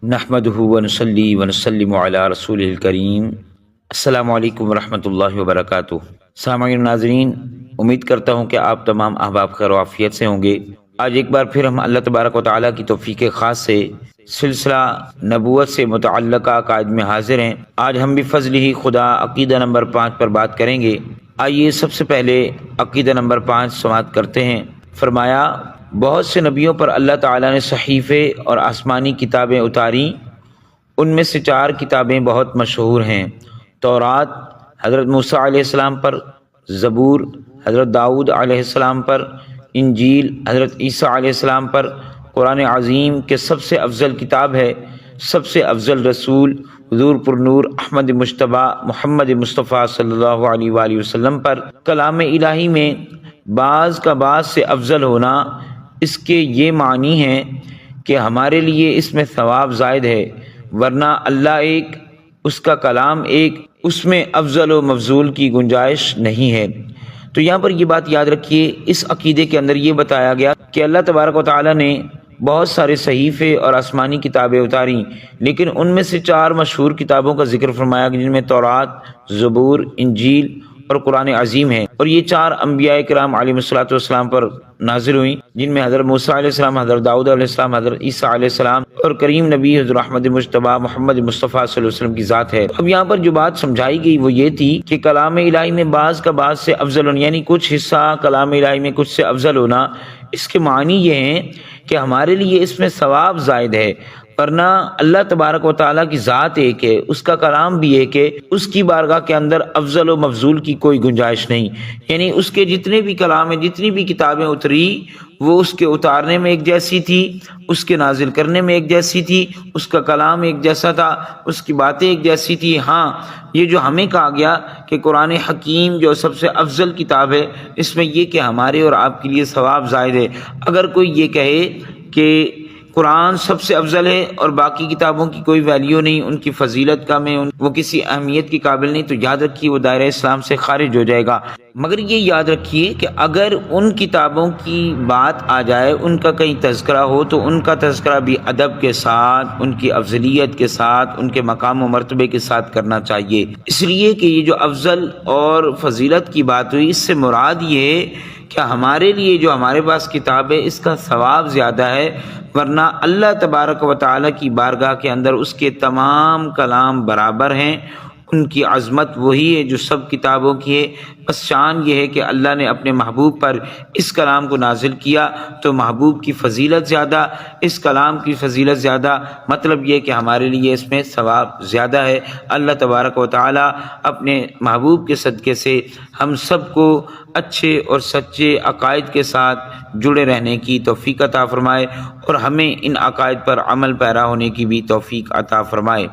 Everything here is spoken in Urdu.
نحمدہ ونصلی ونسلم علی رسول الکریم۔ السلام علیکم ورحمۃ اللہ وبرکاتہ۔ سامعین ناظرین، امید کرتا ہوں کہ آپ تمام احباب خیر و عافیت سے ہوں گے۔ آج ایک بار پھر ہم اللہ تبارک و تعالیٰ کی توفیق خاص سے سلسلہ نبوت سے متعلقہ عقائد میں حاضر ہیں۔ آج ہم بفضل ہی خدا عقیدہ نمبر 5 پر بات کریں گے۔ آئیے سب سے پہلے عقیدہ نمبر 5 سماعت کرتے ہیں۔ فرمایا، بہت سے نبیوں پر اللہ تعالیٰ نے صحیفے اور آسمانی کتابیں اتاری، ان میں سے 4 کتابیں بہت مشہور ہیں۔ تورات حضرت موسیٰ علیہ السلام پر، زبور حضرت داؤد علیہ السلام پر، انجیل حضرت عیسیٰ علیہ السلام پر، قرآن عظیم کے سب سے افضل کتاب ہے، سب سے افضل رسول حضور پر نور احمد مجتبیٰ محمد مصطفیٰ صلی اللہ علیہ وآلہ وسلم پر۔ کلام الہی میں بعض کا بعض سے افضل ہونا، اس کے یہ معنی ہے کہ ہمارے لیے اس میں ثواب زائد ہے، ورنہ اللہ ایک، اس کا کلام ایک، اس میں افضل و مفضول کی گنجائش نہیں ہے۔ تو یہاں پر یہ بات یاد رکھیے، اس عقیدے کے اندر یہ بتایا گیا کہ اللہ تبارک و تعالیٰ نے بہت سارے صحیفے اور آسمانی کتابیں اتاری، لیکن ان میں سے 4 مشہور کتابوں کا ذکر فرمایا، جن میں تورات، زبور، انجیل اور قرآن عظیم ہے، اور یہ 4 انبیاء کرام علیہ الصلوۃ والسلام پر نازل ہوئیں، جن میں حضرت موسیٰ علیہ السلام، حضرت داؤد علیہ السلام، حضرت عیسیٰ علیہ السلام اور کریم نبی حضرت احمد مجتبیٰ محمد مصطفیٰ صلی اللہ علیہ وسلم کی ذات ہے۔ اب یہاں پر جو بات سمجھائی گئی وہ یہ تھی کہ کلام الہی میں بعض کا بعض سے افضل ہونا، یعنی کچھ حصہ کلام الہی میں کچھ سے افضل ہونا، اس کے معنی یہ ہیں کہ ہمارے لیے اس میں ثواب زائد ہے، ورنہ اللہ تبارک و تعالیٰ کی ذات ایک ہے، اس کا کلام بھی ایک ہے، اس کی بارگاہ کے اندر افضل و مفضول کی کوئی گنجائش نہیں۔ یعنی اس کے جتنے بھی کلام ہیں، جتنی بھی کتابیں اتری، وہ اس کے اتارنے میں ایک جیسی تھی، اس کے نازل کرنے میں ایک جیسی تھی، اس کا کلام ایک جیسا تھا، اس کی باتیں ایک جیسی تھی۔ ہاں، یہ جو ہمیں کہا گیا کہ قرآن حکیم جو سب سے افضل کتاب ہے، اس میں یہ کہ ہمارے اور آپ کے لیے ثواب زائد ہے۔ اگر کوئی یہ کہے کہ قرآن سب سے افضل ہے اور باقی کتابوں کی کوئی ویلیو نہیں، ان کی فضیلت کم ہے، وہ کسی اہمیت کی قابل نہیں، تو یاد رکھیے وہ دائرہ اسلام سے خارج ہو جائے گا۔ مگر یہ یاد رکھیے کہ اگر ان کتابوں کی بات آ جائے، ان کا کہیں تذکرہ ہو، تو ان کا تذکرہ بھی ادب کے ساتھ، ان کی افضلیت کے ساتھ، ان کے مقام و مرتبے کے ساتھ کرنا چاہیے، اس لیے کہ یہ جو افضل اور فضیلت کی بات ہوئی، اس سے مراد یہ ہے کہ ہمارے لیے جو ہمارے پاس کتاب ہے، اس کا ثواب زیادہ ہے، ورنہ اللہ تبارک و تعالیٰ کی بارگاہ کے اندر اس کے تمام کلام برابر ہیں، ان کی عظمت وہی ہے جو سب کتابوں کی ہے۔ بس شان یہ ہے کہ اللہ نے اپنے محبوب پر اس کلام کو نازل کیا، تو محبوب کی فضیلت زیادہ، اس کلام کی فضیلت زیادہ، مطلب یہ کہ ہمارے لیے اس میں ثواب زیادہ ہے۔ اللہ تبارک و تعالیٰ اپنے محبوب کے صدقے سے ہم سب کو اچھے اور سچے عقائد کے ساتھ جڑے رہنے کی توفیق عطا فرمائے، اور ہمیں ان عقائد پر عمل پیرا ہونے کی بھی توفیق عطا فرمائے۔